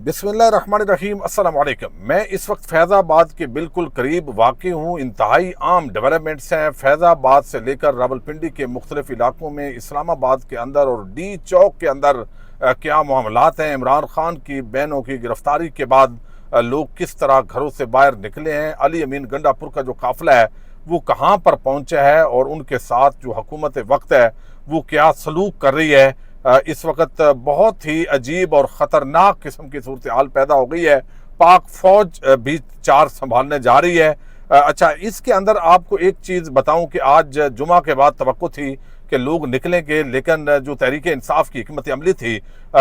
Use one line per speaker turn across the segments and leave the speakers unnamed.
बिस्मिल्लाहिर्रहमानिर्रहीम अस्सलाम वालेकुम। मैं इस वक्त फैज़ाबाद के बिल्कुल करीब वाक़ई हूँ। इंतहाई आम डेवलपमेंट्स हैं फैज़ाबाद से लेकर रावलपिंडी के मुख्तलिफ इलाकों में, इस्लामाबाद के अंदर और डी चौक के अंदर क्या मामलात हैं। इमरान खान की बहनों की गिरफ्तारी के बाद लोग किस तरह घरों से बाहर निकले हैं। अली अमीन गंडापुर का जो काफिला है वो कहाँ पर पहुँचा है और उनके साथ जो हुकूमत वक्त है वो क्या सलूक कर रही है। इस वक्त बहुत ही अजीब और ख़तरनाक किस्म की सूरत हाल पैदा हो गई है। पाक फौज भी चार संभालने जा रही है। अच्छा, इसके अंदर आपको एक चीज़ बताऊं कि आज जुमा के बाद तवक्को थी कि लोग निकलेंगे, लेकिन जो तहरीक इंसाफ की हिकमत अमली थी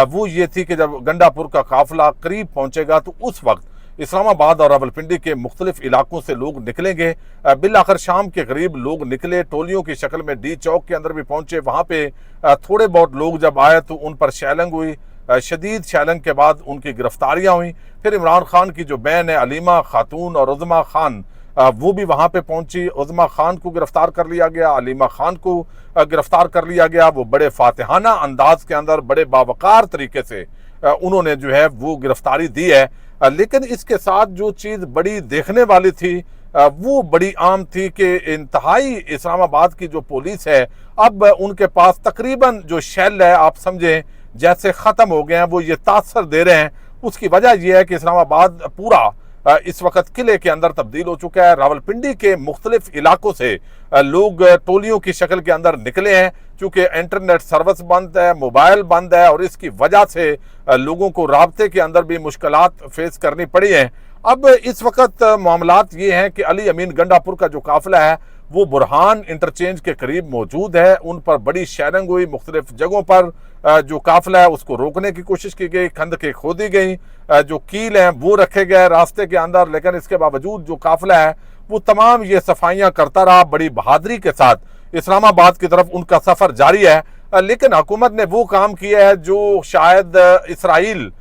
वो ये थी कि जब गंडापुर का काफिला करीब पहुंचेगा तो उस वक्त इस्लामाबाद और रावलपिंडी के मुख्तलिफ इलाकों से लोग निकलेंगे। बिल आखिर शाम के करीब लोग निकले, टोलियों की शक्ल में डी चौक के अंदर भी पहुंचे। वहां पे थोड़े बहुत लोग जब आए तो उन पर शैलिंग हुई। शदीद शैलिंग के बाद उनकी गिरफ्तारियां हुई। फिर इमरान खान की जो बहन है अलीमा खातून और उज़मा खान, वो भी वहां पे पहुंची। उज़मा खान को गिरफ्तार कर लिया गया, अलीमा खान को गिरफ्तार कर लिया गया। वो बड़े फातिहाना अंदाज के अंदर बड़े बावकार तरीके से उन्होंने जो है वो गिरफ्तारी दी है। लेकिन इसके साथ जो चीज़ बड़ी देखने वाली थी वो बड़ी आम थी कि इंतहाई इस्लामाबाद की जो पुलिस है अब उनके पास तकरीबन जो शेल है आप समझें जैसे ख़त्म हो गए हैं, वो ये तासर दे रहे हैं। उसकी वजह यह है कि इस्लामाबाद पूरा इस वक्त किले के अंदर तब्दील हो चुका है। रावलपिंडी के मुख्तलिफ इलाकों से लोग टोलियों की शक्ल के अंदर निकले हैं। चूँकि इंटरनेट सर्विस बंद है, मोबाइल बंद है और इसकी वजह से लोगों को राब्ते के अंदर भी मुश्किलात फेस करनी पड़ी हैं। अब इस वक्त मामलात ये हैं कि अली अमीन गंडापुर का जो काफिला है वो बुरहान इंटरचेंज के करीब मौजूद है। उन पर बड़ी शैलिंग हुई, मुख्तलिफ जगहों पर जो काफिला है उसको रोकने की कोशिश की गई, खंदकें खोदी गई, जो कील हैं वो रखे गए रास्ते के अंदर। लेकिन इसके बावजूद जो काफिला है वो तमाम ये सफाइयाँ करता रहा। बड़ी बहादुरी के साथ इस्लामाबाद की तरफ उनका सफ़र जारी है। लेकिन हुकूमत ने वो काम किया है जो शायद इसराइल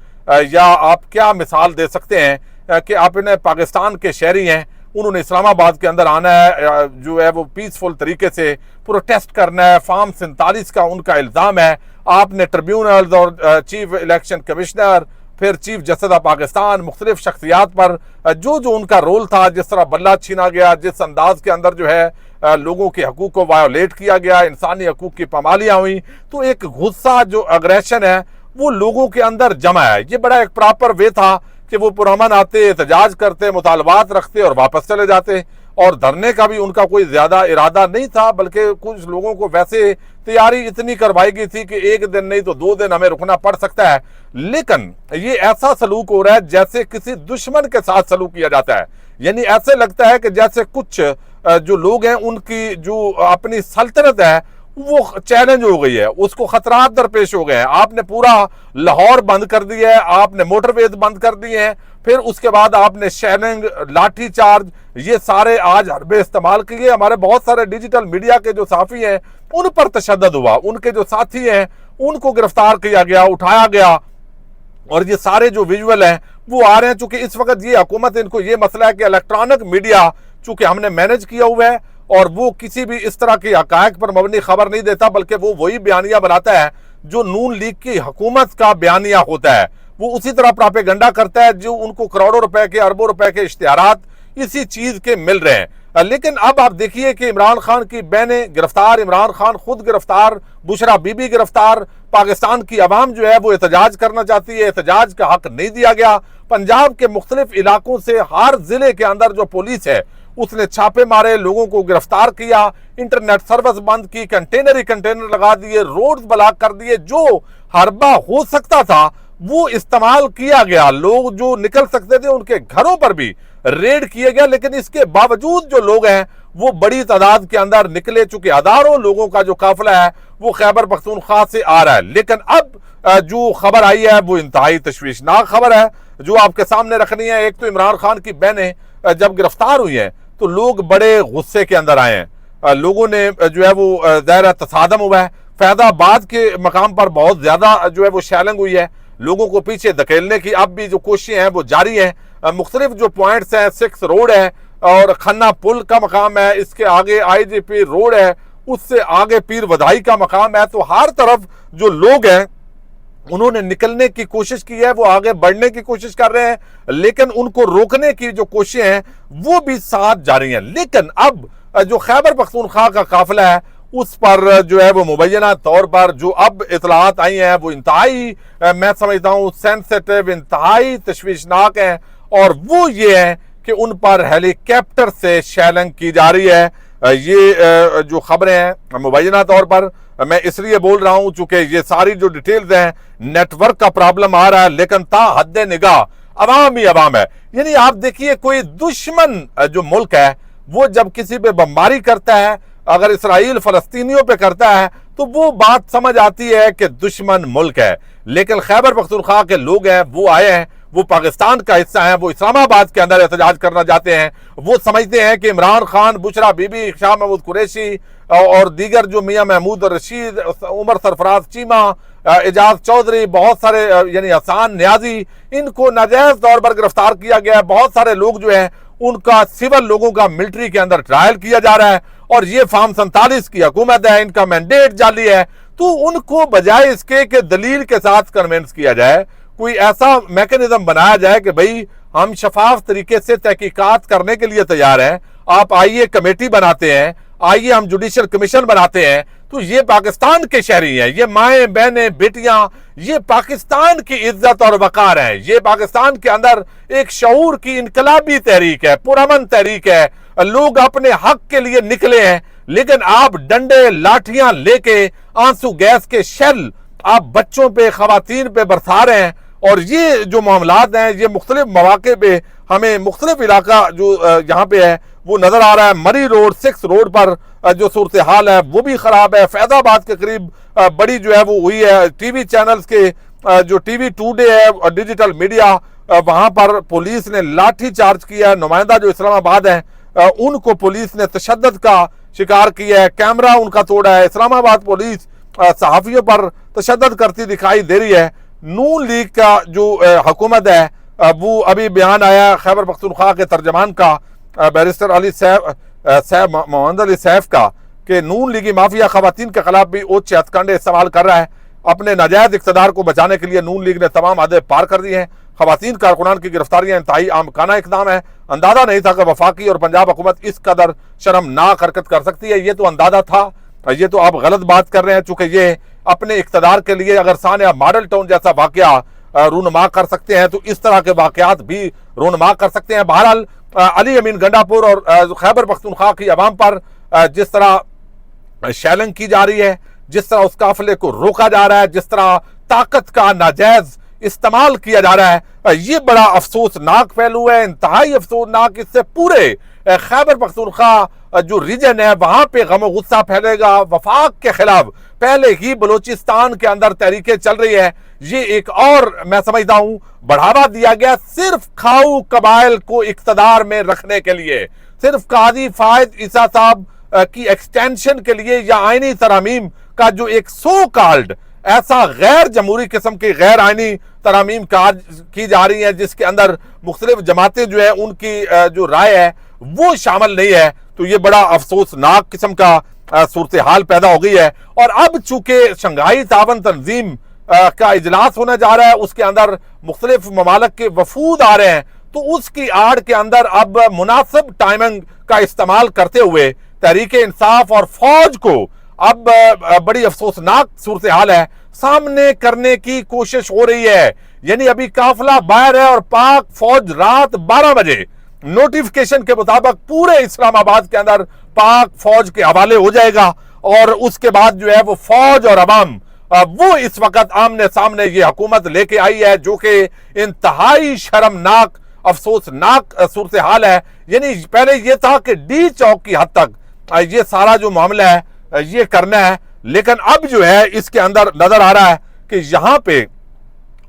या आप क्या मिसाल दे सकते हैं कि आप इन्हें पाकिस्तान के शहरी हैं, उन्होंने इस्लामाबाद के अंदर आना है, जो है वो पीसफुल तरीके से प्रोटेस्ट करना है। फार्म 47 का उनका इल्ज़ाम है। आपने ट्रिब्यूनल्स और चीफ इलेक्शन कमिश्नर, फिर चीफ जस्टिस ऑफ पाकिस्तान, मुख्तलिफ शख्सियात पर जो जो उनका रोल था, जिस तरह बल्ला छीना गया, जिस अंदाज के अंदर जो है लोगों के हकूक़ को वायोलेट किया गया, इंसानी हकूक़ की पामालियाँ हुई, तो एक गुस्सा जो अग्रेशन है वो लोगों के अंदर जमा है। ये बड़ा एक प्रॉपर वे था कि वो पुरअमन आते, एहतजाज करते, मुतालबात रखते और वापस चले जाते। और धरने का भी उनका कोई ज्यादा इरादा नहीं था, बल्कि कुछ लोगों को वैसे तैयारी इतनी करवाई गई थी कि एक दिन नहीं तो 2 दिन हमें रुकना पड़ सकता है। लेकिन ये ऐसा सलूक हो रहा है जैसे किसी दुश्मन के साथ सलूक किया जाता है। यानी ऐसे लगता है कि जैसे कुछ जो लोग हैं उनकी जो अपनी सल्तनत है वो चैलेंज हो गई है, उसको खतरात दरपेश हो गए हैं। आपने पूरा लाहौर बंद कर दिया है, आपने मोटरवेज बंद कर दिए हैं, फिर उसके बाद आपने शैलिंग, लाठी चार्ज, ये सारे आज हरबे इस्तेमाल किए। हमारे बहुत सारे डिजिटल मीडिया के जो साफी हैं उन पर तशद्दुद हुआ, उनके जो साथी हैं उनको गिरफ्तार किया गया, उठाया गया। और ये सारे जो विजुअल हैं वो आ रहे हैं। चूंकि इस वक्त ये हुकूमत, इनको ये मसला है कि इलेक्ट्रॉनिक मीडिया चूंकि हमने मैनेज किया हुआ है और वो किसी भी इस तरह की हकायक पर मबनी खबर नहीं देता, बल्कि वो वही बयानिया बनाता है जो नून लीग की हुकूमत का बयानिया होता है। वो उसी तरह प्रोपेगेंडा करता है जो उनको करोड़ों रुपए के, अरबों रुपए के इश्तिहारात इसी चीज के मिल रहे हैं। लेकिन अब आप देखिए कि इमरान खान की बहनें गिरफ्तार, इमरान खान खुद गिरफ्तार, बुशरा बीबी गिरफ्तार। पाकिस्तान की आवाम जो है वो एहतजाज करना चाहती है, एहतजाज का हक नहीं दिया गया। पंजाब के मुख्तलिफ इलाकों से हर जिले के अंदर जो पुलिस है उसने छापे मारे, लोगों को गिरफ्तार किया, इंटरनेट सर्विस बंद की, कंटेनर ही कंटेनर लगा दिए, रोड्स ब्लॉक कर दिए। जो हरबा हो सकता था वो इस्तेमाल किया गया। लोग जो निकल सकते थे उनके घरों पर भी रेड किए गया। लेकिन इसके बावजूद जो लोग हैं वो बड़ी तादाद के अंदर निकले। चूंकि हजारों लोगों का जो काफिला है वो खैबर पख्तूनख्वा से आ रहा है। लेकिन अब जो खबर आई है वो इंतहाई तशवीशनाक खबर है जो आपके सामने रखनी है। एक तो इमरान खान की बहनें जब गिरफ्तार हुई हैं तो लोग बड़े गुस्से के अंदर आए हैं। लोगों ने जो है वो ज़ाहिर तसादम हुआ है। फैज़ाबाद के मकाम पर बहुत ज्यादा जो है वो शैलिंग हुई है। लोगों को पीछे धकेलने की अब भी जो कोशिशें हैं वो जारी हैं। मुख्तलिफ जो पॉइंट्स हैं, 6 रोड है और खन्ना पुल का मकाम है, इसके आगे IGP रोड है, उससे आगे पीर वधाई का मकाम है। तो हर तरफ जो लोग हैं उन्होंने निकलने की कोशिश की है, वो आगे बढ़ने की कोशिश कर रहे हैं, लेकिन उनको रोकने की जो कोशिशें हैं वो भी साथ जारी हैं। लेकिन अब जो खैबर पख्तूनख्वा का काफिला है उस पर जो है वो मुबैना तौर पर जो अब इतलात आई हैं वो इंतहाई मैं समझता हूँ सेंसिटिव, इंतहाई तशवीशनाक है, और वो ये है कि उन पर हेलीकॉप्टर से शेलिंग की जा रही है। ये जो खबरें हैं मुबैना तौर पर मैं इसलिए बोल रहा हूं चूंकि ये सारी जो डिटेल्स हैं, नेटवर्क का प्रॉब्लम आ रहा है, लेकिन ता हद निगाह अवाम ही अवाम है। यानी आप देखिए, कोई दुश्मन जो मुल्क है वो जब किसी पे बमबारी करता है, अगर इसराइल फलस्तीनियों पे करता है तो वो बात समझ आती है कि दुश्मन मुल्क है। लेकिन खैबर पख्तूनख्वा के लोग हैं, वो आए हैं, वो पाकिस्तान का हिस्सा है, वो इस्लामाबाद के अंदर एहतजाज करना चाहते हैं। वो समझते हैं कि इमरान खान, बुशरा बीबी, शाह महमूद कुरैशी और दीगर जो मियां महमूद रशीद, उमर सरफराज चीमा, एजाज चौधरी, बहुत सारे यानी हसान न्याजी, इनको नाजायज तौर पर गिरफ्तार किया गया है। बहुत सारे लोग जो है उनका सिविल लोगों का मिलिट्री के अंदर ट्रायल किया जा रहा है, और ये फार्म 47 की हुकूमत है, इनका मैंडेट जाली है। तो उनको बजाय इसके कि दलील के साथ कन्विंस किया जाए, कोई ऐसा मैकेनिज्म बनाया जाए कि भाई हम शफाफ तरीके से तहकीकात करने के लिए तैयार हैं, आप आइए कमेटी बनाते हैं, आइए हम जुडिशियल कमीशन बनाते हैं। तो ये पाकिस्तान के शहरी हैं, ये माएं बहनें बेटियां, ये पाकिस्तान की इज्जत और वकार है, ये पाकिस्तान के अंदर एक शऊर की इनकलाबी तहरीक है, पुरअमन तहरीक है, लोग अपने हक के लिए निकले हैं। लेकिन आप डंडे लाठियां लेके आंसू गैस के शेल आप बच्चों पे, खवातीन पे बरसा रहे हैं। और ये जो मामलात हैं ये मुख्तलिफ मौके पे हमें मुख्तलिफ इलाका जो यहाँ पे है वो नजर आ रहा है। मरी रोड 6 रोड पर जो सूरत हाल है वो भी खराब है। फैजाबाद के करीब बड़ी जो है वो हुई है। टीवी चैनल्स के जो टीवी टुडे है, डिजिटल मीडिया, वहां पर पुलिस ने लाठी चार्ज किया। नुमाइंदा जो इस्लामाबाद है उनको पुलिस ने तशद्दुद का शिकार किया है, कैमरा उनका तोड़ा है। इस्लामाबाद पुलिस सहाफियों पर तशद्दुद करती दिखाई दे रही है। नून लीग का जो हुकूमत है वो अभी बयान आया खैबर पख्तूनख्वा के तर्जमान का, बैरिस्टर अली सैफ मोहम्मद अली सैफ का, कि नून लीगी माफिया खवातीन के खिलाफ भी उच्च हथकंडे इस्तेमाल कर रहा है। अपने नाजायज इक़्तिदार को बचाने के लिए नून लीग ने तमाम हदें पार कर दी हैं। खवातीन कारकुनान की गिरफ्तारियां इंतहाई आमकाना इकदाम है। अंदाजा नहीं था कि वफाकी और पंजाब हुकूमत इस कदर शर्मनाक हरकत कर सकती है। ये तो अंदाजा था, ये तो आप गलत बात कर रहे हैं, चूंकि ये अपने इक़्तिदार के लिए अगर सानिया मॉडल टाउन जैसा वाकया रूनुमा कर सकते हैं तो इस तरह के वाकयात भी रूनुमा कर सकते हैं। बहरहाल अली अमीन गंडापुर और खैबर पख्तूनख्वा की अवाम पर जिस तरह शेलिंग की जा रही है, जिस तरह उस काफिले को रोका जा रहा है, जिस तरह ताकत का नाजायज इस्तेमाल किया जा रहा है, ये बड़ा अफसोसनाक पहलू है, इंतहाई अफसोसनाक। इससे पूरे खैबर पख्तूनख्वा जो रीजन है वहां पे गम गुस्सा फैलेगा। वफाक के खिलाफ पहले ही बलोचिस्तान के अंदर तहरीकें चल रही है, ये एक और मैं समझता हूं बढ़ावा दिया गया सिर्फ खाऊ कबाइल को इक्तदार में रखने के लिए, सिर्फ काजी फायद ईसा साहब की एक्सटेंशन के लिए, या आईनी तरमीम का जो एक सो कॉल्ड ऐसा गैर जमहूरी किस्म की गैर आईनी तरमीम की जा रही है जिसके अंदर मुख्तलिफ जमातें जो है उनकी जो राय है वो शामिल नहीं है। तो ये बड़ा अफसोसनाक किस्म का सूरत हाल पैदा हो गई है। और अब चूंकि शंघाई तावन तंजीम का इजलास होने जा रहा है, उसके अंदर मुख्तलिफ ममालिक के वफूद आ रहे हैं, तो उसकी आड़ के अंदर अब मुनासिब टाइमिंग का इस्तेमाल करते हुए तहरीक इंसाफ और फौज को अब बड़ी अफसोसनाक सूरत हाल है सामने करने की कोशिश हो रही है। यानी अभी काफिला बाहर है और पाक फौज रात 12 बजे नोटिफिकेशन के मुताबिक पूरे इस्लामाबाद के अंदर पाक फौज के हवाले हो जाएगा। और उसके बाद जो है वो फौज और अवाम वो इस वक्त आमने सामने ये हुकूमत लेके आई है जो कि इंतहाई शर्मनाक अफसोसनाक सूरत हाल है। यानी पहले ये था कि डी चौक की हद तक ये सारा जो मामला है ये करना है, लेकिन अब जो है इसके अंदर नजर आ रहा है कि यहां पे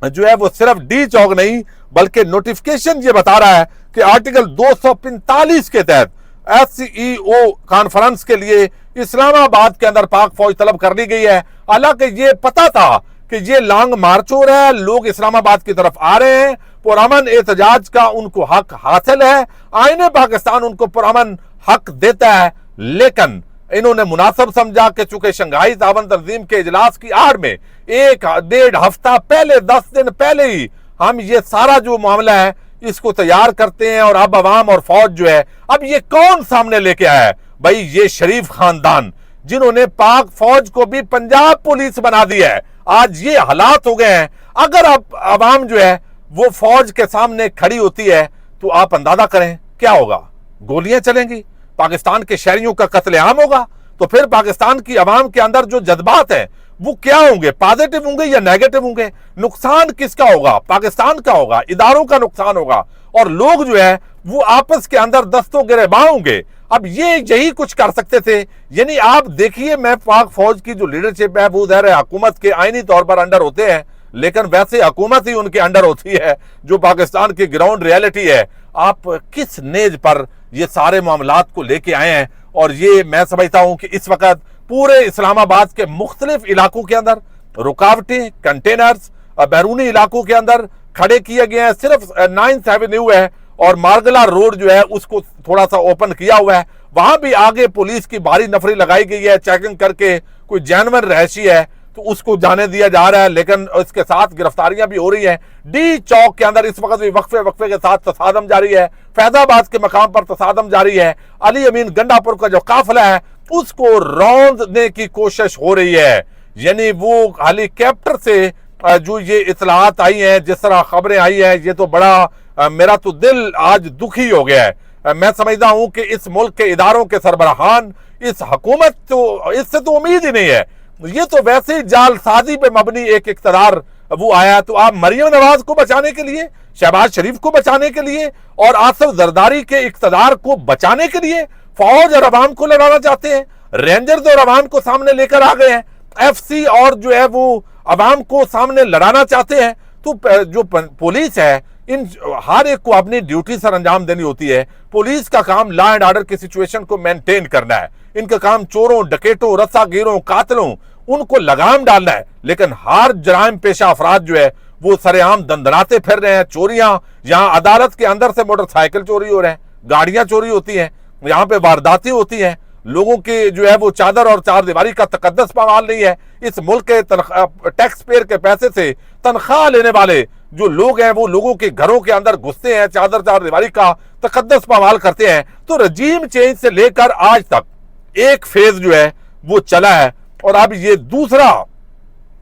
जो है वो सिर्फ डी चौक नहीं बल्कि नोटिफिकेशन ये बता रहा है कि आर्टिकल 245 के तहत SCEO कॉन्फ्रेंस के लिए इस्लामाबाद के अंदर पाक फौज तलब कर ली गई है। हालांकि ये पता था कि ये लॉन्ग मार्च हो रहा है, लोग इस्लामाबाद की तरफ आ रहे हैं, पुरअमन एहतजाज का उनको हक हासिल है, आईने पाकिस्तान उनको पुरअमन हक देता है। लेकिन इन्होंने मुनासिब समझा कि चूंकि शंघाई तावन तंजीम के इजलास की आड़ में 1-1.5 हफ्ता पहले, 10 दिन पहले ही हम ये सारा जो मामला है इसको तैयार करते हैं, और अब अवाम और फौज जो है, अब ये कौन सामने लेके आया है? भाई ये शरीफ खानदान जिन्होंने पाक फौज को भी पंजाब पुलिस बना दिया है। आज ये हालात हो गए हैं। अगर अब अवाम जो है वो फौज के सामने खड़ी होती है तो आप अंदाजा करें क्या होगा। गोलियां चलेंगी, पाकिस्तान के शहरियों का कत्लेआम होगा। तो फिर पाकिस्तान की अवाम के अंदर जो जज्बात हैं वो क्या होंगे? पॉजिटिव होंगे या नेगेटिव होंगे? नुकसान किसका होगा? पाकिस्तान का होगा, इदारों का नुकसान होगा, और लोग जो है वो आपस के अंदर दस्तों गिरेबां होंगे। अब ये यही कुछ कर सकते थे। यानी आप देखिए, मैं पाक फौज की जो लीडरशिप है वो ज़ाहिर है हुकूमत के आईनी तौर पर अंडर होते हैं, लेकिन वैसे हुकूमत ही उनके अंडर होती है जो पाकिस्तान की ग्राउंड रियलिटी है। आप किस नेज पर ये सारे मामलात को लेके आए हैं? और ये मैं समझता हूं कि इस वक्त पूरे इस्लामाबाद के मुख्तलिफ इलाकों के अंदर रुकावटें, कंटेनर्स बैरूनी इलाकों के अंदर खड़े किए गए हैं। सिर्फ 9th एवेन्यू है और मार्गला रोड जो है उसको थोड़ा सा ओपन किया हुआ है, वहां भी आगे पुलिस की भारी नफरी लगाई गई है। चेकिंग करके कोई जेन्युइन रहशी है तो उसको जाने दिया जा रहा है, लेकिन इसके साथ गिरफ्तारियां भी हो रही हैं। डी चौक के अंदर इस वक्त भी वक्फे के साथ तसादम जारी है। फैजाबाद के मकाम पर तसादम जारी है। अली अमीन गंडापुर का जो काफिला है उसको रौंदने की कोशिश हो रही है। यानी वो हेलीकॉप्टर से जो ये इतलात आई हैं, जिस तरह खबरें आई है, ये तो बड़ा मेरा तो दिल आज दुखी हो गया है। मैं समझता हूं कि इस मुल्क के इदारों के सरबराहान, इस हुकूमत तो इससे तो उम्मीद ही नहीं है। ये तो वैसे ही जालसाजी पे मबनी एक इक़्तिदार वो आया। तो आप मरियम नवाज को बचाने के लिए, शहबाज शरीफ को बचाने के लिए और आसिफ जरदारी के इक़्तिदार को बचाने के लिए फौज और अवाम को लड़ाना चाहते हैं। रेंजर्स और अवाम को सामने लेकर आ गए हैं। FC और जो है वो अवाम को सामने लड़ाना चाहते हैं। तो जो पुलिस है, इन हर एक को अपनी ड्यूटी सर अंजाम देनी होती है। पुलिस का काम लॉ एंड ऑर्डर की सिचुएशन को मेंटेन करना है। इनका काम चोरों, डकैतों, रस्सागीरों, कातिलों उनको लगाम डालना है। लेकिन हर जराइम पेशा अफराद जो है वो सरेआम दंदनाते फिर रहे हैं। चोरियां, यहाँ अदालत के अंदर से मोटरसाइकिल चोरी हो रहे हैं, गाड़ियां चोरी होती हैं, यहाँ पे वारदातें होती हैं। लोगों के जो है वो चादर और चार दीवारी का तकद्दस पामाल नहीं है। इस मुल्क के टैक्स पेयर के पैसे से तनख्वाह लेने वाले जो लोग हैं वो लोगों के घरों के अंदर घुसते हैं, चादर चार दीवारी का तकद्दस पामाल करते हैं। तो रजीम चेंज से लेकर आज तक एक फेज जो है वो चला है, और अब ये दूसरा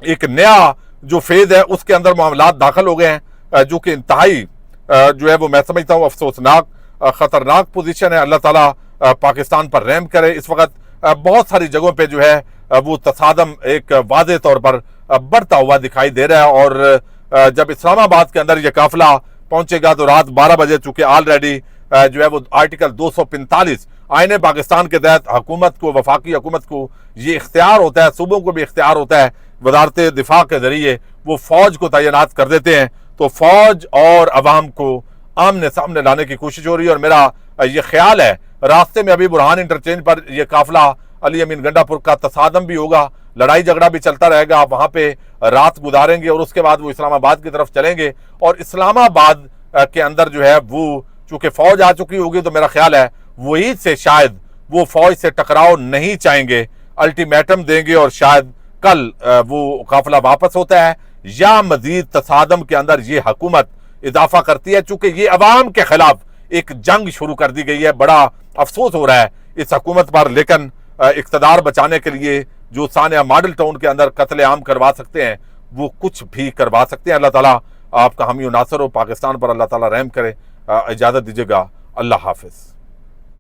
एक नया जो फेज है उसके अंदर मामलात दाखिल हो गए हैं, जो कि इंतहाई जो है वो मैं समझता हूँ अफसोसनाक, खतरनाक पोजीशन है। अल्लाह ताला पाकिस्तान पर रहम करे। इस वक्त बहुत सारी जगहों पे जो है वो तसादम एक वाज़े तौर पर बढ़ता हुआ दिखाई दे रहा है। और जब इस्लामाबाद के अंदर ये काफिला पहुंचेगा तो रात 12 बजे, चूंकि ऑलरेडी जो है वो आर्टिकल 245 आईने पाकिस्तान के तहत हुकूमत को, वफाकी हुकूमत को ये इख्तियार होता है, सूबों को भी इख्तियार होता है, वजारत दिफा के जरिए वो फौज को तैनात कर देते हैं। तो फौज और अवाम को आमने सामने लाने की कोशिश हो रही है। और मेरा ये ख्याल है रास्ते में अभी बुरहान इंटरचेंज पर यह काफिला अली अमीन गंडापुर का तसादम भी होगा, लड़ाई झगड़ा भी चलता रहेगा। आप वहां पे रात गुजारेंगे और उसके बाद वो इस्लामाबाद की तरफ चलेंगे। और इस्लामाबाद के अंदर जो है वो चूंकि फौज आ चुकी होगी, तो मेरा ख्याल है वही से शायद वो फौज से टकराव नहीं चाहेंगे, अल्टीमेटम देंगे और शायद कल वो काफिला वापस होता है, या मजीद तसादम के अंदर ये हुकूमत इजाफा करती है। चूंकि ये अवाम के खिलाफ एक जंग शुरू कर दी गई है। बड़ा अफसोस हो रहा है इस हुकूमत पर, लेकिन इक़्तिदार बचाने के लिए जो सानिया मॉडल टाउन के अंदर कत्लेआम करवा सकते हैं वो कुछ भी करवा सकते हैं। अल्लाह ताला आपका हामी नासर हो, पाकिस्तान पर अल्लाह ताला रहम करे। इजाज़त दीजिएगा। अल्लाह हाफिज़।